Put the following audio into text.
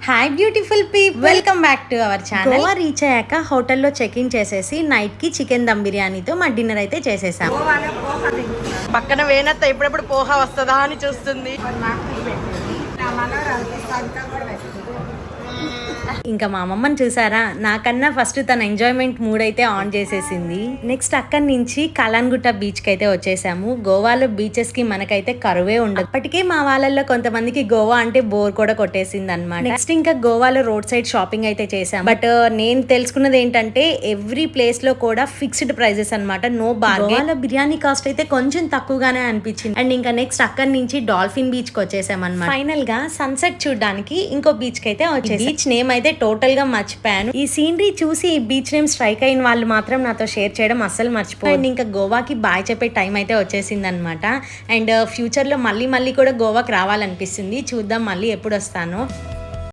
Hi beautiful people, welcome back to our channel. Goa reach అయ్యాక హోటల్లో check in చేసేసి night కి చికెన్ దమ్ బిర్యానీతో మా డిన్నర్ అయితే చేసేసాం. పక్కన వేనత్త ఎప్పుడెప్పుడు పోహా వస్తుందా అని చూస్తుంది. ఇంకా మా అమ్మమ్మని చూసారా, నాకన్నా ఫస్ట్ తన ఎంజాయ్మెంట్ మూడ్ అయితే ఆన్ చేసేసింది. నెక్స్ట్ అక్కడి నుంచి కలాన్గుట్ట బీచ్ కి అయితే వచ్చేసాము. గోవాలో బీచెస్ కి మనకైతే కరువే ఉండదు. అప్పటికే మా వాళ్ళల్లో కొంతమందికి గోవా అంటే బోర్ కూడా కొట్టేసింది అనమాట. నెక్స్ట్ ఇంకా గోవాలో రోడ్ సైడ్ షాపింగ్ అయితే చేసాం. బట్ నేను తెలుసుకున్నది ఏంటంటే ఎవ్రీ ప్లేస్ లో కూడా ఫిక్స్డ్ ప్రైజెస్ అనమాట, నో బార్గెన్. గోవాలో బిర్యానీ కాస్ట్ అయితే కొంచెం తక్కువగానే అనిపించింది. అండ్ ఇంకా నెక్స్ట్ అక్కడి నుంచి డాల్ఫిన్ బీచ్ కి వచ్చేసాం అనమాట. ఫైనల్ గా సన్సెట్ చూడడానికి ఇంకో బీచ్ కి అయితే వచ్చేసి బీచ్ నేమ్ అయితే టోటల్ గా మర్చిపోయాను. ఈ సీనరీ చూసి ఈ బీచ్ నేమ్ స్ట్రైక్ అయిన వాళ్ళు మాత్రం నాతో షేర్ చేయడం అస్సలు మర్చిపోయాను. అండ్ ఇంకా గోవాకి బాయ్ చెప్పే టైం అయితే వచ్చేసింది అనమాట. అండ్ ఫ్యూచర్ లో మళ్ళీ కూడా గోవాకి రావాలనిపిస్తుంది. చూద్దాం మళ్ళీ ఎప్పుడు వస్తాను.